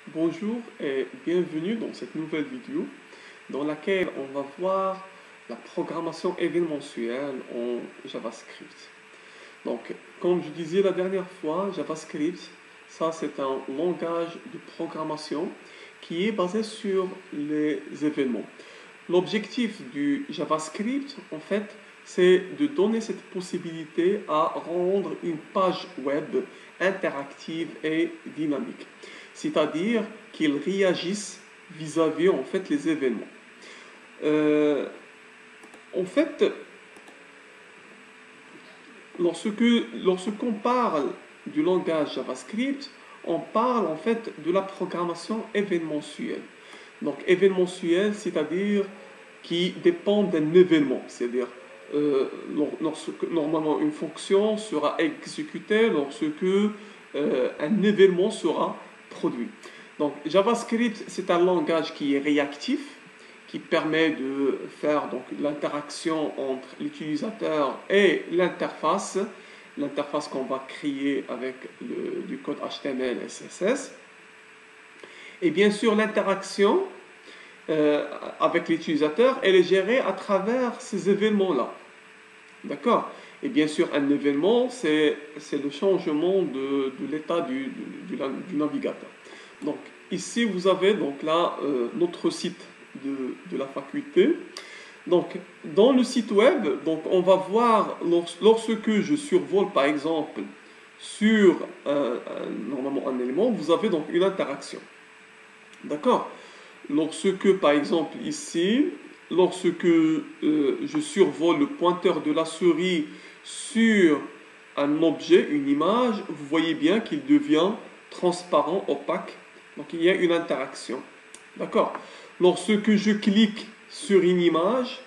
Bonjour et bienvenue dans cette nouvelle vidéo dans laquelle on va voir la programmation événementielle en JavaScript. Donc, comme je disais la dernière fois, JavaScript, ça c'est un langage de programmation qui est basé sur les événements. L'objectif du JavaScript, en fait, c'est de donner cette possibilité à rendre une page web interactive et dynamique. C'est-à-dire qu'ils réagissent vis-à-vis en fait les événements. En fait, lorsqu'on parle du langage JavaScript, on parle en fait de la programmation événementielle. Donc événementielle, c'est-à-dire qui dépend d'un événement, c'est-à-dire normalement une fonction sera exécutée lorsque un événement sera produit. Donc JavaScript, c'est un langage qui est réactif, qui permet de faire donc l'interaction entre l'utilisateur et l'interface qu'on va créer avec du code HTML et CSS. Et bien sûr, l'interaction avec l'utilisateur, elle est gérée à travers ces événements-là. D'accord? Et bien sûr, un événement, c'est le changement de l'état du navigateur. Donc, ici, vous avez donc là notre site de la faculté. Donc, dans le site web, donc, on va voir, lorsque je survole, par exemple, sur normalement un élément, vous avez donc une interaction. D'accord? Lorsque, par exemple, ici, lorsque je survole le pointeur de la souris sur un objet, une image, vous voyez bien qu'il devient transparent, opaque. Donc, il y a une interaction. D'accord? Lorsque je clique sur une image,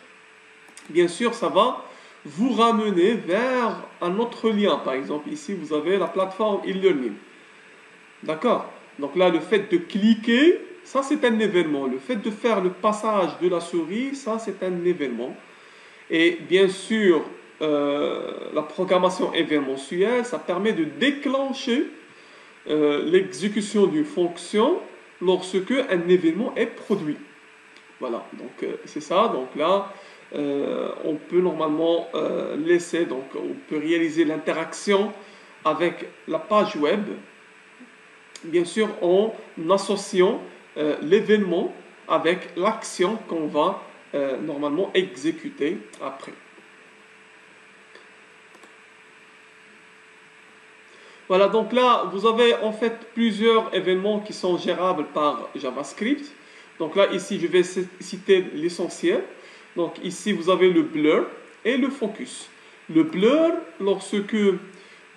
bien sûr, ça va vous ramener vers un autre lien. Par exemple, ici, vous avez la plateforme e-learning. D'accord? Donc là, le fait de cliquer, ça c'est un événement. Le fait de faire le passage de la souris, ça c'est un événement. Et bien sûr, la programmation événementielle, ça permet de déclencher l'exécution d'une fonction lorsque un événement est produit. Voilà, donc c'est ça. Donc là, on peut normalement laisser, donc on peut réaliser l'interaction avec la page web, bien sûr en associant l'événement avec l'action qu'on va normalement exécuter après. Voilà, donc là, vous avez en fait plusieurs événements qui sont gérables par JavaScript. Donc là, ici, je vais citer l'essentiel. Donc ici, vous avez le blur et le focus. Le blur, lorsque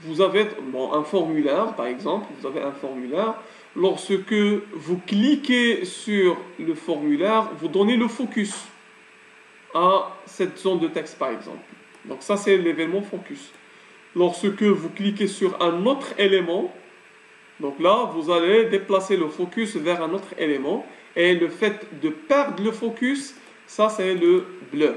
vous avez un formulaire, par exemple, vous avez un formulaire, lorsque vous cliquez sur le formulaire, vous donnez le focus à cette zone de texte, par exemple. Donc ça, c'est l'événement focus. Lorsque vous cliquez sur un autre élément, donc là, vous allez déplacer le focus vers un autre élément. Et le fait de perdre le focus, ça, c'est le blur.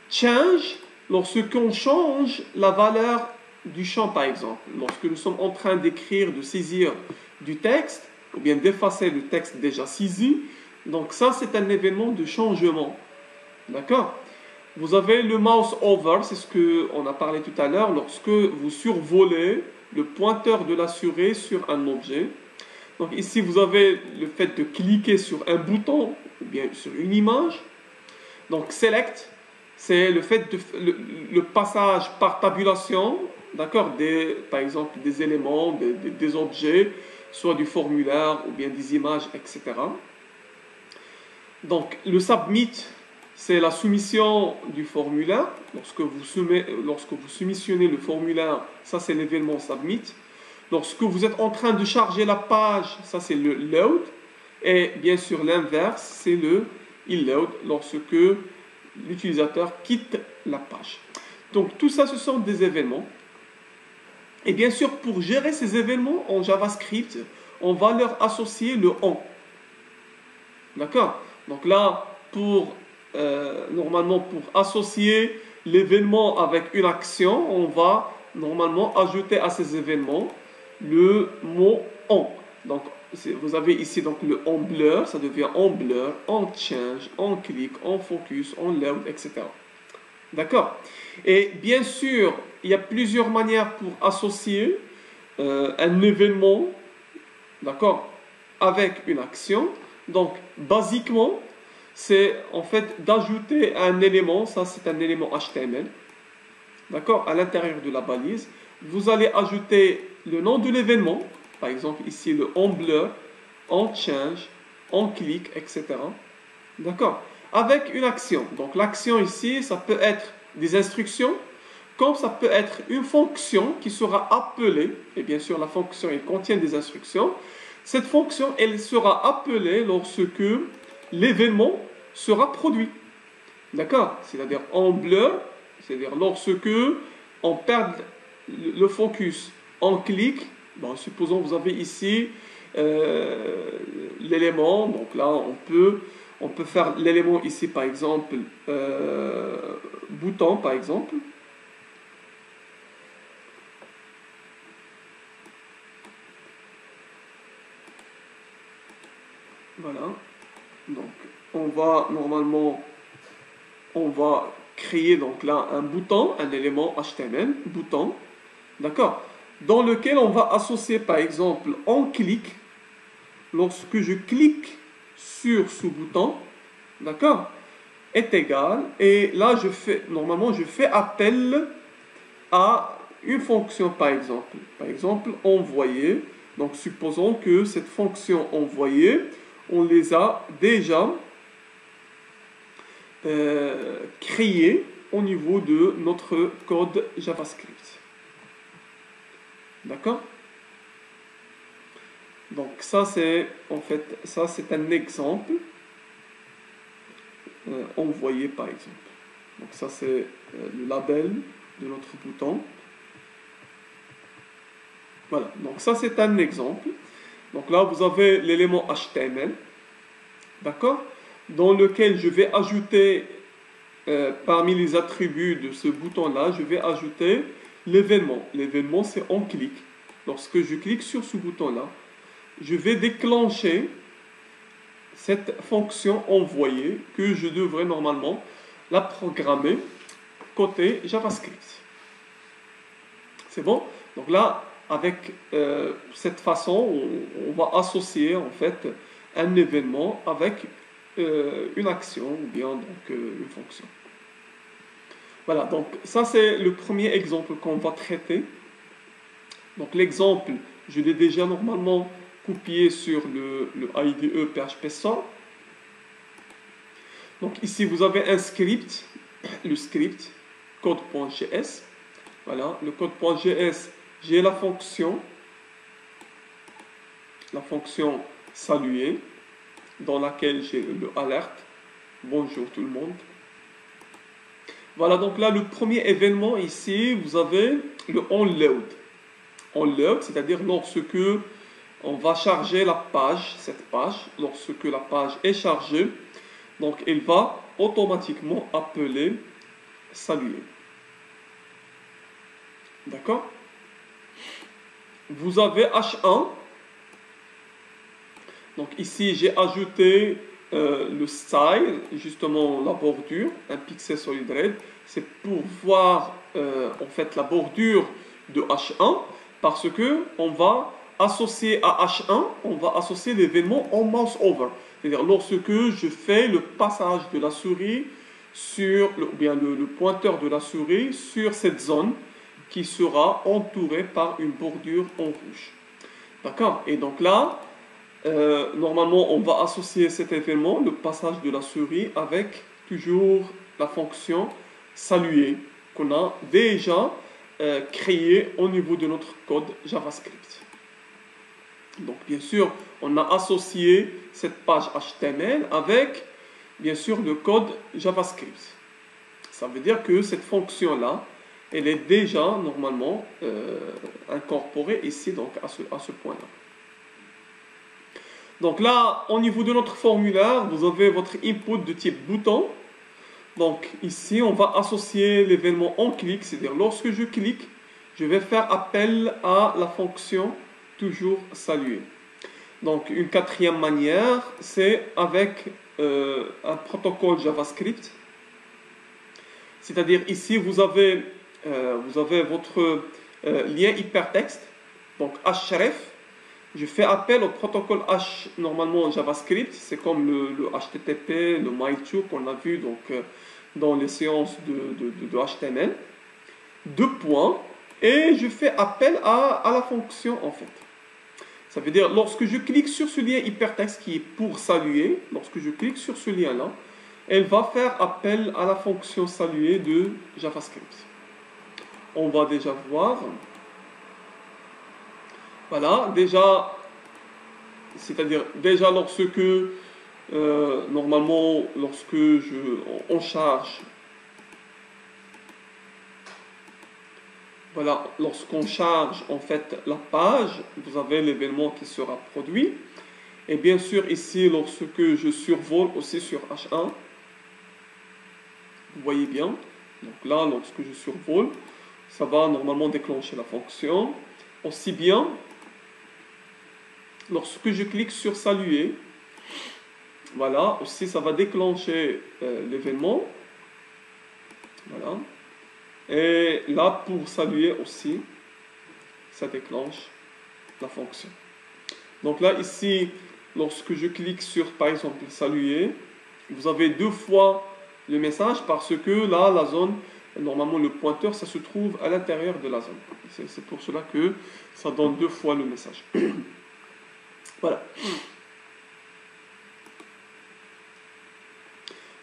Change, lorsqu'on change la valeur du champ, par exemple. Lorsque nous sommes en train d'écrire, de saisir du texte, ou bien d'effacer le texte déjà saisi. Donc ça, c'est un événement de changement. D'accord? Vous avez le mouse over, c'est ce qu'on a parlé tout à l'heure, lorsque vous survolez le pointeur de la souris sur un objet. Donc ici, vous avez le fait de cliquer sur un bouton, ou bien sur une image. Donc select, c'est le fait de le passage par tabulation, d'accord, par exemple des éléments, des objets, soit du formulaire ou bien des images, etc. Donc le submit, c'est la soumission du formulaire. Lorsque vous soumissionnez le formulaire, ça c'est l'événement submit. Lorsque vous êtes en train de charger la page, ça c'est le load. Et bien sûr l'inverse, c'est le load lorsque l'utilisateur quitte la page. Donc tout ça, ce sont des événements. Et bien sûr, pour gérer ces événements en JavaScript, on va leur associer le on. D'accord? Donc là, normalement, pour associer l'événement avec une action, on va normalement ajouter à ces événements le mot on. Donc vous avez ici donc le on blur, ça devient on blur, on change, on click, on focus, on load, etc. D'accord? Et bien sûr, il y a plusieurs manières pour associer un événement, d'accord, avec une action. Donc, basiquement, c'est en fait d'ajouter un élément, ça c'est un élément HTML, d'accord, à l'intérieur de la balise. Vous allez ajouter le nom de l'événement, par exemple ici le on blur, on change, on click, etc. D'accord? Avec une action. Donc l'action ici, ça peut être des instructions, comme ça peut être une fonction qui sera appelée, et bien sûr la fonction elle contient des instructions. Cette fonction elle sera appelée lorsque l'événement sera produit. D'accord? C'est-à-dire on blur, c'est-à-dire lorsque on perd le focus, on clique. Bon, supposons que vous avez ici l'élément, donc là on peut faire l'élément ici par exemple bouton par exemple. Voilà, donc on va normalement créer donc là un bouton, un élément HTML, bouton, d'accord, dans lequel on va associer par exemple on clique. Lorsque je clique sur ce bouton, d'accord, est égal, et là normalement je fais appel à une fonction par exemple envoyer. Donc supposons que cette fonction envoyer, on les a déjà créées au niveau de notre code JavaScript. D'accord? Donc ça c'est en fait ça c'est un exemple envoyé par exemple. Donc ça c'est le label de notre bouton. Voilà, donc ça c'est un exemple. Donc là vous avez l'élément HTML, d'accord, dans lequel je vais ajouter parmi les attributs de ce bouton là, je vais ajouter l'événement. L'événement c'est on clique. Lorsque je clique sur ce bouton là, je vais déclencher cette fonction envoyée que je devrais normalement la programmer côté JavaScript. C'est bon? Donc là, avec cette façon, on va associer en fait un événement avec une action ou bien donc, une fonction. Voilà, donc ça c'est le premier exemple qu'on va traiter. Donc l'exemple, je l'ai déjà normalement copier sur le IDE PHP 100. Donc ici vous avez un script, le script code.js. Voilà, le code.js, j'ai la fonction saluer, dans laquelle j'ai le alerte. Bonjour tout le monde. Voilà, donc là le premier événement ici, vous avez le onLoad. OnLoad, c'est-à-dire lorsque on va charger la page, cette page, lorsque la page est chargée, donc elle va automatiquement appeler saluer. D'accord? Vous avez H1. Donc ici j'ai ajouté le style, justement la bordure, un pixel solid red. C'est pour voir en fait la bordure de H1 parce que on va associer à H1, on va associer l'événement en mouse over. C'est-à-dire lorsque je fais le passage de la souris sur, ou bien le pointeur de la souris sur cette zone qui sera entourée par une bordure en rouge. D'accord? Et donc là, normalement, on va associer cet événement, le passage de la souris, avec toujours la fonction saluer qu'on a déjà créée au niveau de notre code JavaScript. Donc, bien sûr, on a associé cette page HTML avec, bien sûr, le code JavaScript. Ça veut dire que cette fonction-là, elle est déjà normalement incorporée ici, donc à ce point-là. Donc là, au niveau de notre formulaire, vous avez votre input de type bouton. Donc ici, on va associer l'événement on clique, c'est-à-dire lorsque je clique, je vais faire appel à la fonction toujours saluer. Donc, une quatrième manière, c'est avec un protocole JavaScript. C'est-à-dire, ici, vous avez votre lien hypertexte, donc href. Je fais appel au protocole H, normalement JavaScript, c'est comme le HTTP, le MyTube qu'on a vu donc, dans les séances de HTML. Deux points, et je fais appel à la fonction en fait. Ça veut dire, lorsque je clique sur ce lien hypertexte qui est pour saluer, lorsque je clique sur ce lien-là, elle va faire appel à la fonction saluer de JavaScript. On va déjà voir. Voilà, déjà, c'est-à-dire déjà lorsque, normalement, lorsque on charge, voilà, lorsqu'on charge en fait la page, vous avez l'événement qui sera produit. Et bien sûr, ici, lorsque je survole aussi sur H1, vous voyez bien, donc là, lorsque je survole, ça va normalement déclencher la fonction. Aussi bien, lorsque je clique sur saluer, voilà, aussi ça va déclencher l'événement. Voilà. Et là, pour saluer aussi, ça déclenche la fonction. Donc là, ici, lorsque je clique sur, par exemple, saluer, vous avez deux fois le message parce que là, la zone, normalement, le pointeur, ça se trouve à l'intérieur de la zone. C'est pour cela que ça donne deux fois le message. Voilà.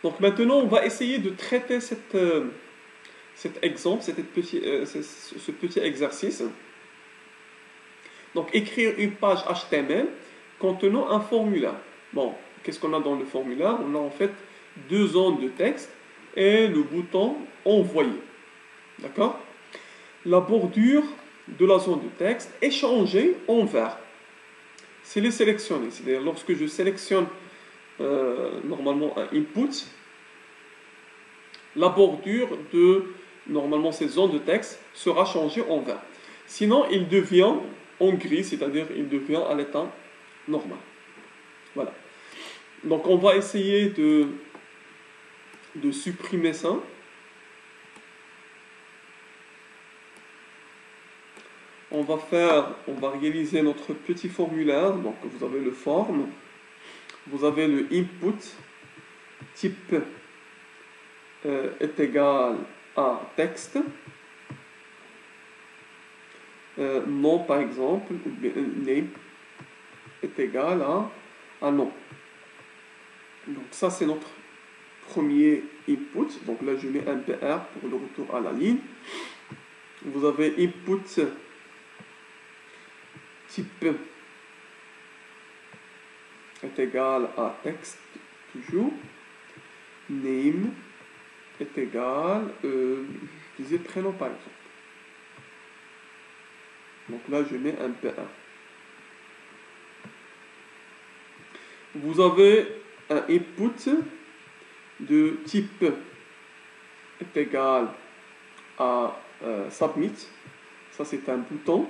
Donc maintenant, on va essayer de traiter cet exemple, ce petit exercice. Donc écrire une page HTML contenant un formulaire. Bon, qu'est-ce qu'on a dans le formulaire? On a en fait deux zones de texte et le bouton envoyer. D'accord? La bordure de la zone de texte est changée en vert. C'est les sélectionner. C'est-à-dire lorsque je sélectionne normalement un input, la bordure de normalement ces zones de texte sera changée en vert. Sinon, il devient en gris, c'est-à-dire il devient à l'état normal. Voilà. Donc on va essayer de supprimer ça. On va réaliser notre petit formulaire. Donc vous avez le form, vous avez le input, type est égal à texte, nom par exemple, ou bien name est égal à nom. Donc ça c'est notre premier input. Donc là je mets un PR pour le retour à la ligne. Vous avez input type est égal à texte toujours. Name est égal, je disais prénom par exemple. Donc là je mets un P1. Vous avez un input de type est égal à submit. Ça c'est un bouton.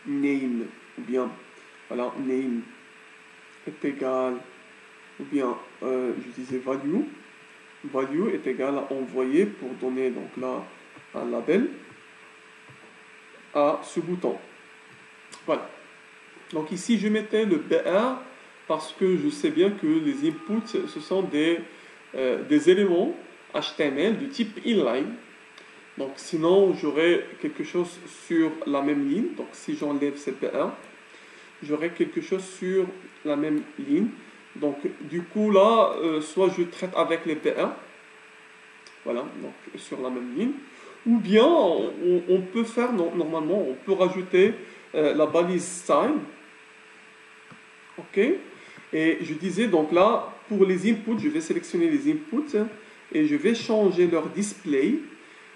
Name ou bien voilà, name est égal ou bien je disais value. Value est égal à envoyer pour donner donc là un label à ce bouton. Voilà. Donc ici je mettais le BR parce que je sais bien que les inputs ce sont des éléments HTML du type inline. Donc sinon j'aurais quelque chose sur la même ligne. Donc si j'enlève ce BR, j'aurais quelque chose sur la même ligne. Donc du coup là, soit je traite avec les BR, voilà, donc sur la même ligne, ou bien on peut faire, normalement, on peut rajouter la balise style. Ok. Et je disais donc là, pour les inputs, je vais sélectionner les inputs et je vais changer leur display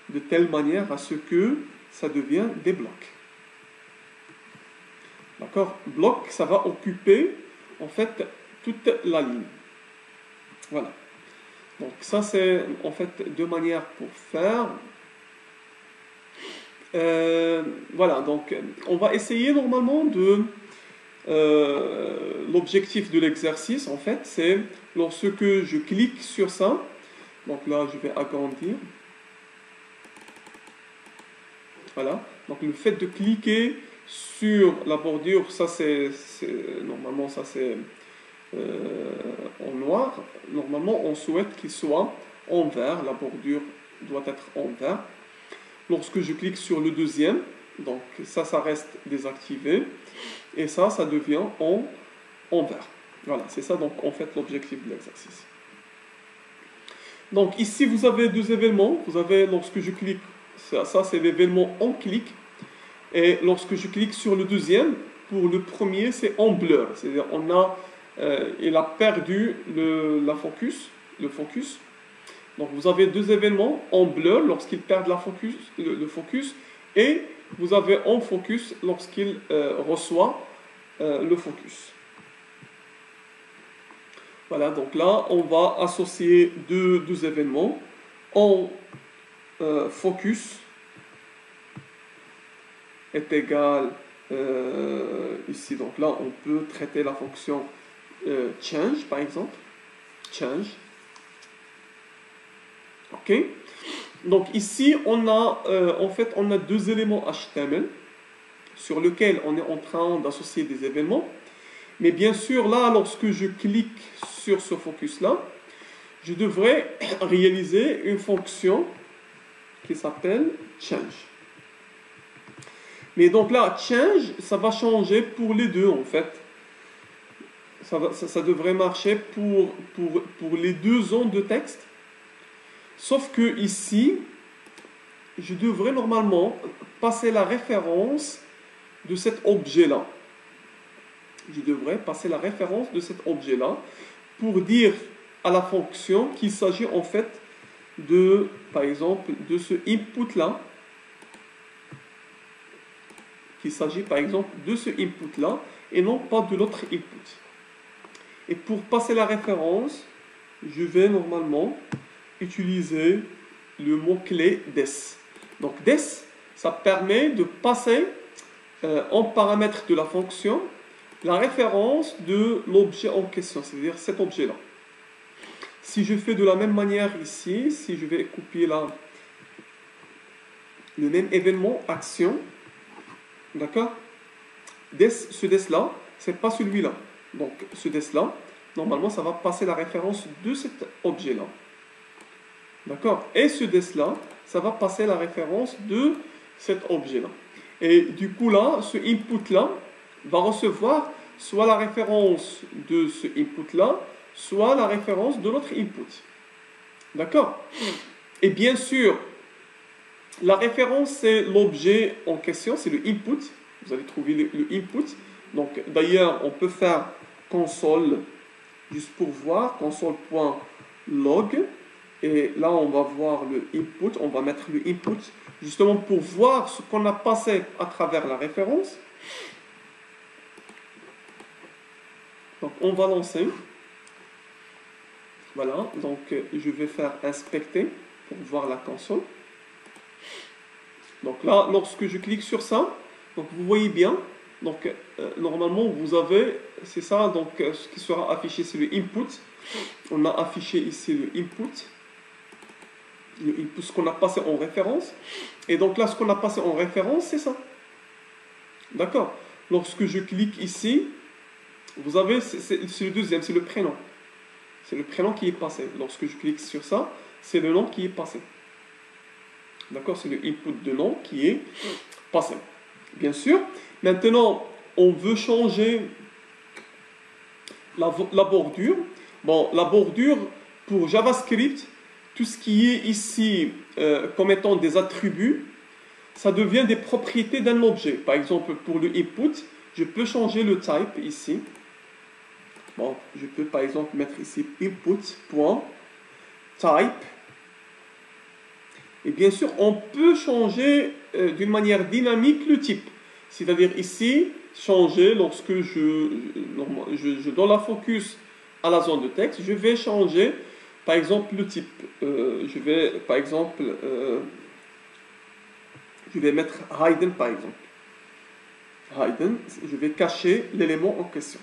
de telle manière à ce que ça devienne des blocs. D'accord? Bloc, ça va occuper en fait toute la ligne. Voilà. Donc ça c'est en fait deux manières pour faire. Voilà, donc on va essayer normalement de l'objectif de l'exercice, en fait, c'est lorsque je clique sur ça, donc là, je vais agrandir. Voilà. Donc, le fait de cliquer sur la bordure, ça, normalement, ça, c'est en noir. Normalement, on souhaite qu'il soit en vert. La bordure doit être en vert. Lorsque je clique sur le deuxième, donc ça reste désactivé. Et ça devient en vert. Voilà, c'est ça, donc, en fait, l'objectif de l'exercice. Donc, ici, vous avez deux événements. Vous avez, lorsque je clique, ça c'est l'événement en clic. Et lorsque je clique sur le deuxième, pour le premier, c'est en blur. C'est-à-dire, il a perdu le focus. Donc, vous avez deux événements en blur lorsqu'il perd le focus. Et vous avez en focus lorsqu'il reçoit le focus. Voilà, donc là, on va associer deux événements en focus est égal ici. Donc là, on peut traiter la fonction change, par exemple. Change. OK. Donc ici, on a deux éléments HTML sur lesquels on est en train d'associer des événements. Mais bien sûr, là, lorsque je clique sur ce focus-là, je devrais réaliser une fonction qui s'appelle change. Mais donc là, change, ça va changer pour les deux, en fait. Ça devrait marcher pour les deux zones de texte. Sauf que ici, je devrais normalement passer la référence de cet objet-là. Je devrais passer la référence de cet objet-là pour dire à la fonction qu'il s'agit en fait de, par exemple, de ce input-là. Qu'il s'agit par exemple de ce input-là et non pas de l'autre input. Et pour passer la référence, je vais normalement utiliser le mot-clé des. Donc des, ça permet de passer en paramètre de la fonction la référence de l'objet en question, c'est-à-dire cet objet-là. Si je fais de la même manière ici, si je vais copier là le même événement, action, d'accord, ce des-là, c'est pas celui-là. Donc ce des-là, normalement, ça va passer la référence de cet objet-là. D'accord. Et ce des-là, ça va passer la référence de cet objet-là. Et du coup là, ce input-là va recevoir soit la référence de ce input-là, soit la référence de l'autre input. D'accord. Et bien sûr, la référence, c'est l'objet en question, c'est le input. Vous allez trouver le input. Donc d'ailleurs, on peut faire console, juste pour voir, console.log. Et là, on va voir le input, on va mettre le input justement pour voir ce qu'on a passé à travers la référence. Donc, on va lancer. Voilà, donc je vais faire inspecter pour voir la console. Donc là, lorsque je clique sur ça, donc vous voyez bien, donc normalement vous avez, c'est ça, donc ce qui sera affiché, c'est le input. On a affiché ici le input, ce qu'on a passé en référence. Et donc là, ce qu'on a passé en référence, c'est ça. D'accord. Lorsque je clique ici, vous avez, c'est le deuxième, c'est le prénom. C'est le prénom qui est passé. Lorsque je clique sur ça, c'est le nom qui est passé. D'accord, c'est le input de nom qui est passé. Bien sûr. Maintenant, on veut changer la bordure. Bon, la bordure, pour JavaScript, tout ce qui est ici comme étant des attributs, ça devient des propriétés d'un objet. Par exemple, pour le input, je peux changer le type ici. Bon, je peux par exemple mettre ici input.type. Et bien sûr, on peut changer d'une manière dynamique le type. C'est-à-dire ici, changer lorsque je donne la focus à la zone de texte, je vais changer par exemple le type. Je vais par exemple, je vais mettre hidden par exemple. hidden, je vais cacher l'élément en question.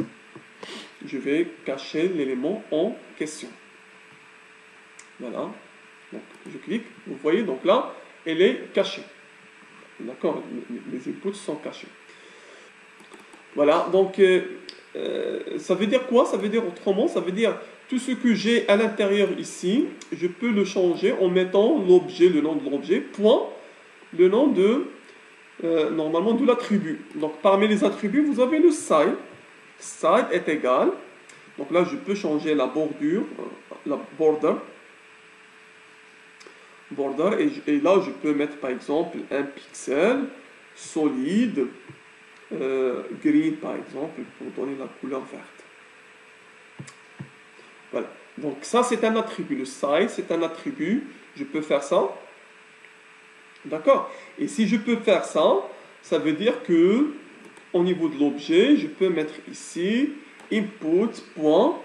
Je vais cacher l'élément en question. Voilà. Donc, je clique. Vous voyez, donc là, elle est cachée. D'accord, les inputs sont cachés. Voilà, donc ça veut dire quoi? Ça veut dire autrement, ça veut dire tout ce que j'ai à l'intérieur ici, je peux le changer en mettant l'objet, le nom de l'objet, point, le nom de, normalement, de l'attribut. Donc parmi les attributs, vous avez le side. Side est égal. Donc là, je peux changer la bordure, la border. Et là, je peux mettre par exemple un pixel solide, green par exemple, pour donner la couleur verte. Voilà. Donc ça, c'est un attribut. Le size, c'est un attribut. Je peux faire ça. D'accord? Et si je peux faire ça, ça veut dire que au niveau de l'objet, je peux mettre ici input.size.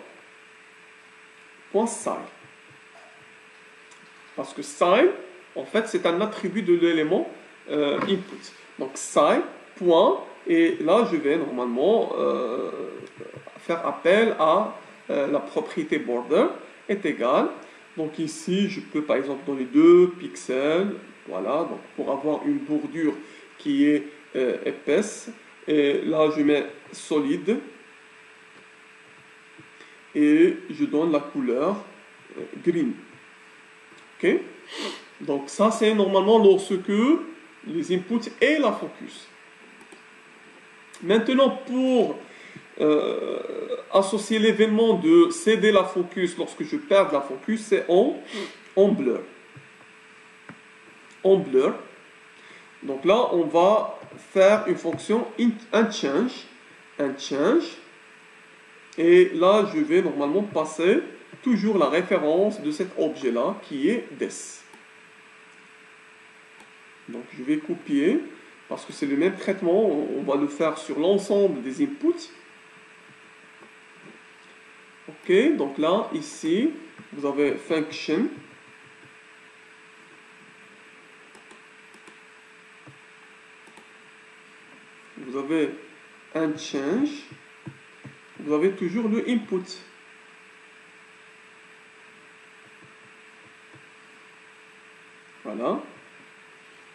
Parce que size, en fait, c'est un attribut de l'élément input. Donc size, point, et là, je vais normalement faire appel à la propriété border est égale. Donc ici, je peux par exemple donner 2 pixels, voilà, donc pour avoir une bordure qui est épaisse. Et là, je mets solide et je donne la couleur green. Ok? Donc ça, c'est normalement lorsque les inputs et la focus. Maintenant, pour associer l'événement de céder la focus lorsque je perds la focus, c'est en blur. En blur. Donc là, on va faire une fonction un change. Et là, je vais normalement passer toujours la référence de cet objet-là qui est this. Donc je vais copier parce que c'est le même traitement. On va le faire sur l'ensemble des inputs. Ok, donc là, ici, vous avez function. Vous avez un change. Vous avez toujours le input. Voilà.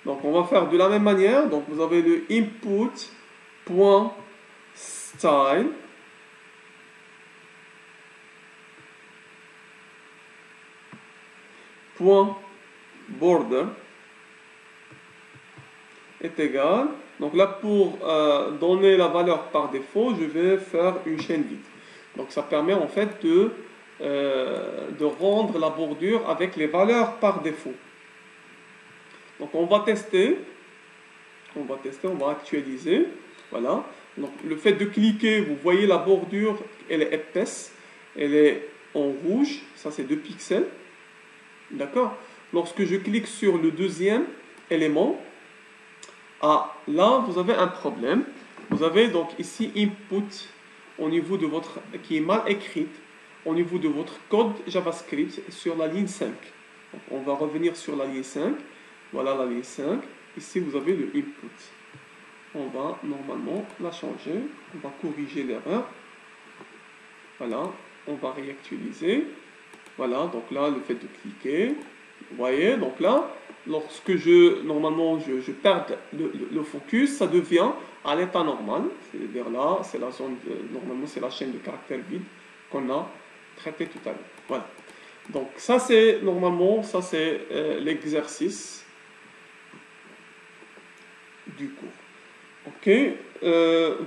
Donc on va faire de la même manière. Donc vous avez le input.style. .border est égal. Donc là, pour donner la valeur par défaut, je vais faire une chaîne vide. Donc ça permet en fait de rendre la bordure avec les valeurs par défaut. Donc on va tester. On va actualiser. Voilà. Donc le fait de cliquer, vous voyez la bordure, elle est épaisse. Elle est en rouge. Ça, c'est 2 pixels. D'accord? Lorsque je clique sur le deuxième élément, là, vous avez un problème. Vous avez donc ici input au niveau de votre, qui est mal écrite, au niveau de votre code JavaScript sur la ligne 5. Donc, on va revenir sur la ligne 5. Voilà la ligne 5. Ici, vous avez le input. On va normalement la changer. On va corriger l'erreur. Voilà. On va réactualiser. Voilà, donc là, le fait de cliquer, vous voyez, donc là, lorsque normalement, je perds le focus, ça devient à l'état normal. C'est-à-dire là, c'est la zone, normalement, c'est la chaîne de caractères vide qu'on a traité tout à l'heure. Voilà. Donc ça, c'est, normalement, ça c'est l'exercice du cours. Ok,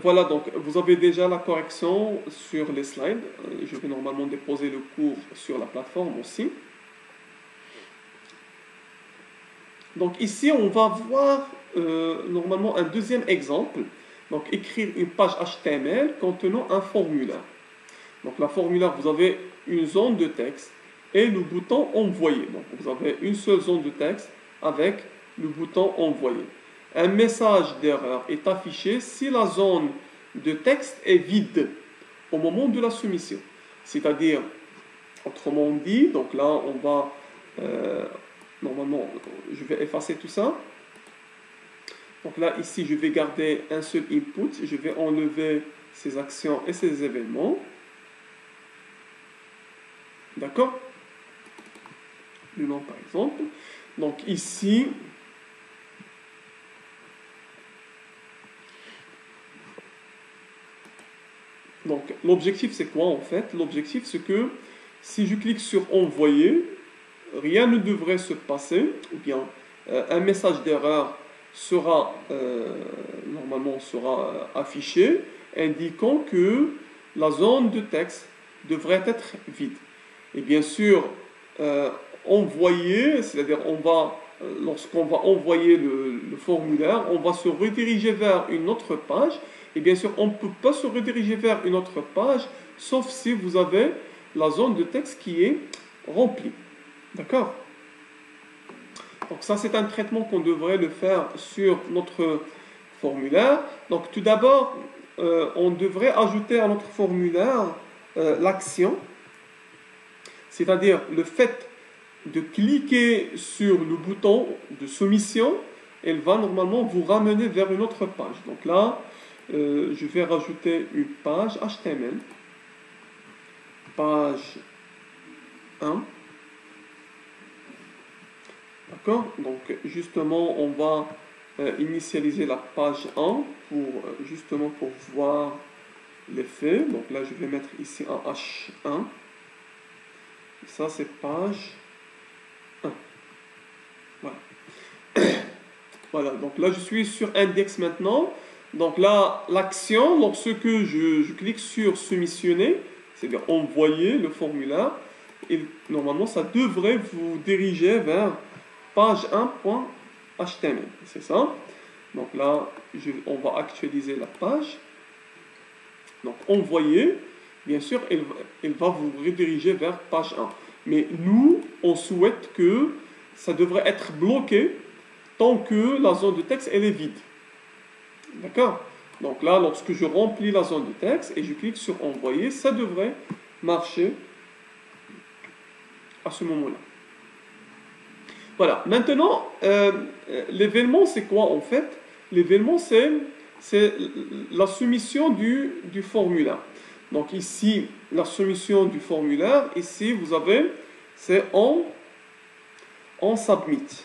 voilà, donc vous avez déjà la correction sur les slides. Je vais normalement déposer le cours sur la plateforme aussi. Donc ici, on va voir normalement un deuxième exemple. Donc écrire une page HTML contenant un formulaire. Donc la formulaire, vous avez une zone de texte et le bouton envoyer. Donc vous avez une seule zone de texte avec le bouton envoyer. Un message d'erreur est affiché si la zone de texte est vide au moment de la soumission. C'est-à-dire, autrement dit, donc là, on va, normalement, je vais effacer tout ça. Donc là, ici, je vais garder un seul input. Je vais enlever ces actions et ces événements. D'accord? Le nom, par exemple. Donc ici, donc l'objectif, c'est quoi en fait? L'objectif, c'est que si je clique sur envoyer, rien ne devrait se passer, ou bien un message d'erreur sera normalement sera affiché, indiquant que la zone de texte devrait être vide. Et bien sûr, envoyer, c'est-à-dire lorsqu'on va envoyer le formulaire, on va se rediriger vers une autre page. Et bien sûr, on ne peut pas se rediriger vers une autre page, sauf si vous avez la zone de texte qui est remplie. D'accord? Donc ça, c'est un traitement qu'on devrait le faire sur notre formulaire. Donc tout d'abord, on devrait ajouter à notre formulaire l'action, c'est-à-dire le fait de cliquer sur le bouton de soumission, elle va normalement vous ramener vers une autre page. Donc là, je vais rajouter une page HTML, page 1. D'accord? Donc justement, on va initialiser la page 1 justement pour voir l'effet. Donc là, je vais mettre ici un H1. Ça, c'est page 1. Voilà. Voilà, donc là, je suis sur index maintenant. Donc là, l'action, lorsque je clique sur soumissionner, c'est-à-dire envoyer le formulaire, et normalement, ça devrait vous diriger vers page 1.html. C'est ça. Donc là, on va actualiser la page. Donc, envoyer, bien sûr, elle va vous rediriger vers page 1. Mais nous, on souhaite que ça devrait être bloqué tant que la zone de texte, elle est vide. D'accord? Donc là, lorsque je remplis la zone de texte et je clique sur envoyer, ça devrait marcher à ce moment-là. Voilà. Maintenant, l'événement, c'est quoi en fait? L'événement, c'est la soumission du formulaire. Donc ici, la soumission du formulaire, ici, vous avez, c'est en submit.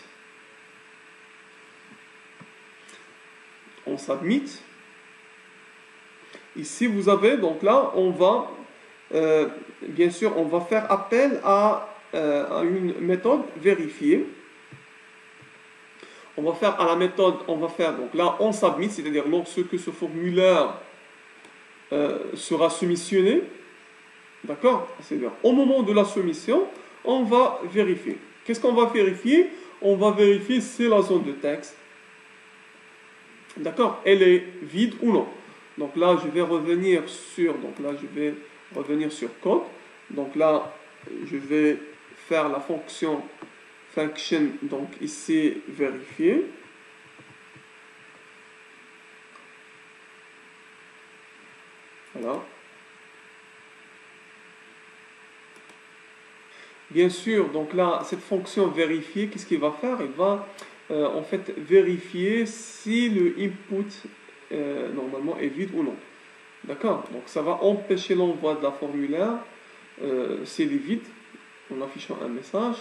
On submit. Ici, vous avez, donc là, on va, bien sûr, on va faire appel à une méthode vérifiée. On va faire à la méthode, on va faire, donc là, on submit, c'est-à-dire lorsque ce formulaire sera soumissionné, d'accord? C'est-à-dire au moment de la soumission, on va vérifier. Qu'est-ce qu'on va vérifier? On va vérifier si la zone de texte, d'accord, elle est vide ou non. Donc là, je vais revenir sur, code. Donc là, je vais faire la fonction function, donc ici, vérifier. Voilà. Bien sûr, donc là, cette fonction vérifier, qu'est-ce qu'il va faire? Il va en fait vérifier si le input normalement est vide ou non. D'accord? Donc ça va empêcher l'envoi de la formulaire s'il est vide en affichant un message.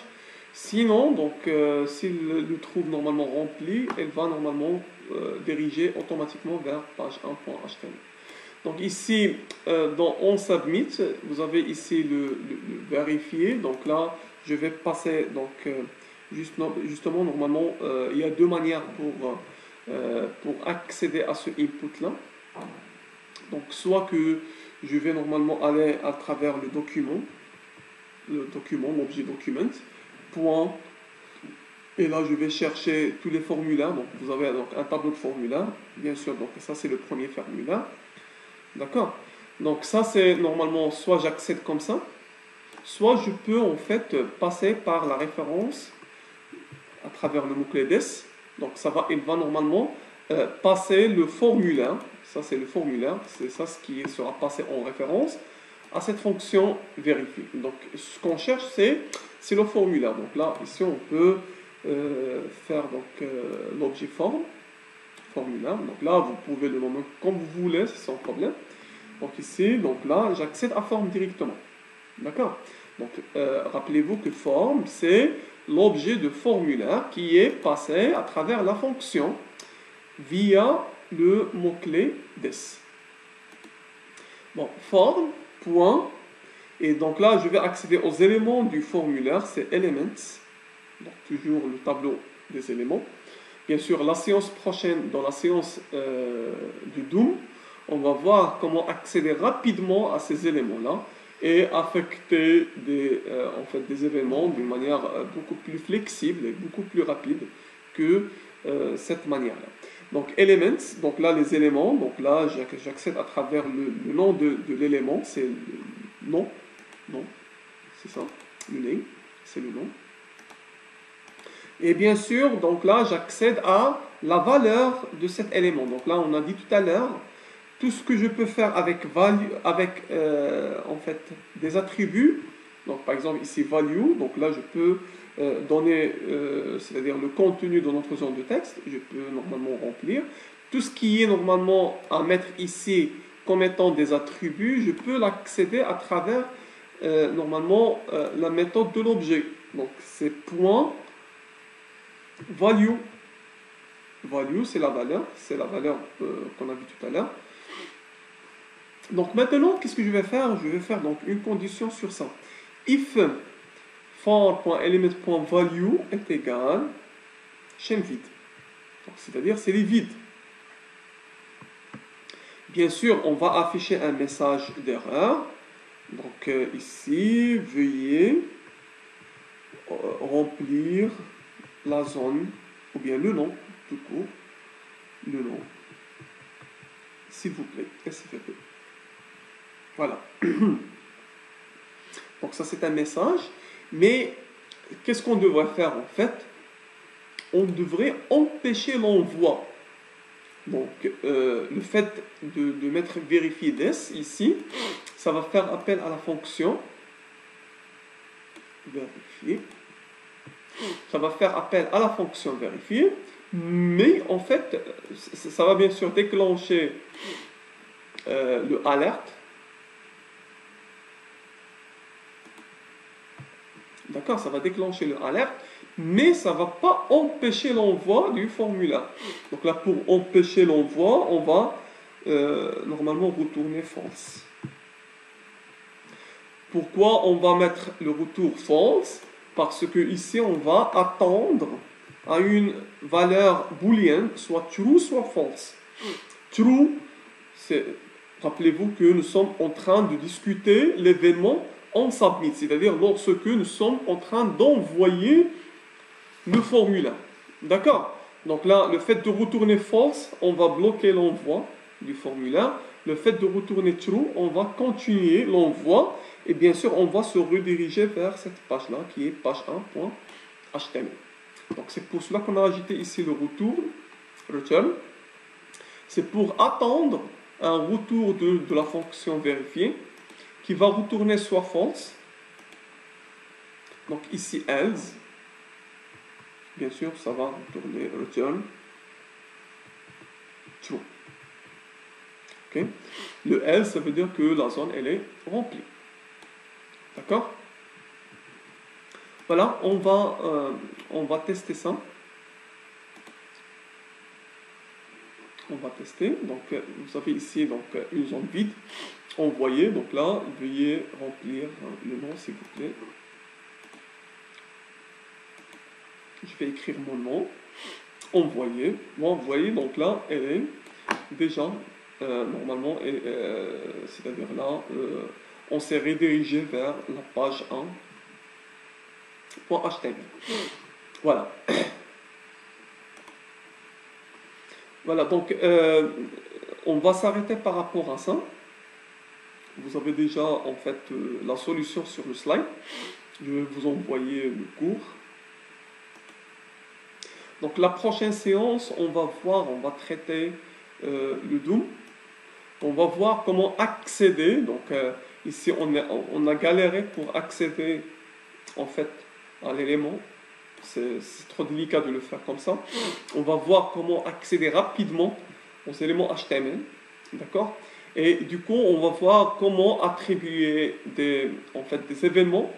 Sinon, donc s'il le trouve normalement rempli, elle va normalement diriger automatiquement vers page 1.html. Donc ici, dans on submit, vous avez ici le vérifier. Donc là, je vais passer, donc justement, normalement, il y a deux manières pour accéder à ce input-là. Donc soit que je vais normalement aller à travers le document, l'objet document, point, et là je vais chercher tous les formulaires. Donc vous avez donc un tableau de formulaires, bien sûr, donc ça c'est le premier formulaire. D'accord? Donc ça c'est normalement, soit j'accède comme ça, soit je peux en fait passer par la référence à travers le mot-clé des. Donc il va normalement passer le formulaire, ça c'est le formulaire, c'est ça ce qui sera passé en référence à cette fonction vérifier. Donc ce qu'on cherche c'est le formulaire. Donc là ici on peut faire donc l'objet form formulaire. Donc là, vous pouvez le nommer comme vous voulez, c'est sans problème. Donc ici, donc là, j'accède à forme directement. D'accord? Donc, rappelez-vous que forme, c'est l'objet de formulaire qui est passé à travers la fonction via le mot-clé des. Bon, forme, point. Et donc là, je vais accéder aux éléments du formulaire, c'est elements. Donc toujours le tableau des éléments. Bien sûr, la séance prochaine, dans la séance du Doom, on va voir comment accéder rapidement à ces éléments-là et affecter des événements d'une manière beaucoup plus flexible et beaucoup plus rapide que cette manière-là. Donc, elements, donc là, les éléments, donc là, j'accède à travers le nom de l'élément, c'est le nom, c'est ça, le name, c'est le nom. Et bien sûr, donc là, j'accède à la valeur de cet élément. Donc là, on a dit tout à l'heure, tout ce que je peux faire avec value, en fait des attributs. Donc par exemple ici value, donc là je peux donner, c'est-à-dire le contenu de notre zone de texte, je peux normalement remplir. Tout ce qui est normalement à mettre ici comme étant des attributs, je peux l'accéder à travers normalement la méthode de l'objet. Donc c'est point value. Value, c'est la valeur qu'on a vu tout à l'heure. Donc maintenant, qu'est-ce que je vais faire? Je vais faire donc une condition sur ça. If for.element.value est égal chaîne vide. C'est-à-dire, c'est les vides. Bien sûr, on va afficher un message d'erreur. Donc ici, veuillez remplir la zone, ou bien le nom, tout court, le nom, s'il vous plaît, SFP. Voilà. Donc ça, c'est un message. Mais qu'est-ce qu'on devrait faire en fait? On devrait empêcher l'envoi. Donc, le fait de mettre vérifier des ici, ça va faire appel à la fonction vérifier. Ça va faire appel à la fonction vérifier, mais en fait, ça va bien sûr déclencher le alerte. D'accord, ça va déclencher le alerte, mais ça ne va pas empêcher l'envoi du formulaire. Donc là, pour empêcher l'envoi, on va normalement retourner false. Pourquoi on va mettre le retour false? Parce que ici, on va attendre à une valeur booléenne, soit true, soit false. True, c'est, rappelez-vous que nous sommes en train de discuter l'événement on submit, c'est-à-dire lorsque nous sommes en train d'envoyer le formulaire. D'accord? Donc là, le fait de retourner false, on va bloquer l'envoi du formulaire. Le fait de retourner true, on va continuer l'envoi. Et bien sûr, on va se rediriger vers cette page-là, qui est page 1.html. Donc c'est pour cela qu'on a ajouté ici le retour, return. C'est pour attendre un retour de la fonction vérifier, qui va retourner soit false, donc ici else, bien sûr ça va retourner return true. Okay. Le else, ça veut dire que la zone elle est remplie. D'accord? Voilà, on va tester ça. On va tester. Donc vous avez ici donc une zone vide. Envoyer, donc là, veuillez remplir le nom s'il vous plaît. Je vais écrire mon nom. Envoyer. Bon, envoyer, donc là, elle est déjà, normalement, c'est-à-dire là, on s'est redirigé vers la page 1.html. Voilà. Voilà, donc, on va s'arrêter par rapport à ça. Vous avez déjà en fait la solution sur le slide. Je vais vous envoyer le cours. Donc la prochaine séance, on va traiter le Doom. On va voir comment accéder. Donc ici, on a galéré pour accéder en fait à l'élément c'est trop délicat de le faire comme ça. On va voir comment accéder rapidement aux éléments HTML, d'accord? Et du coup, on va voir comment attribuer en fait, des événements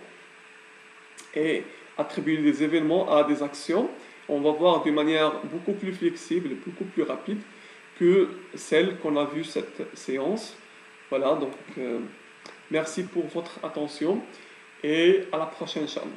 et attribuer des événements à des actions. On va voir d'une manière beaucoup plus flexible, beaucoup plus rapide que celle qu'on a vue cette séance. Voilà, donc merci pour votre attention et à la prochaine, Inch'Allah.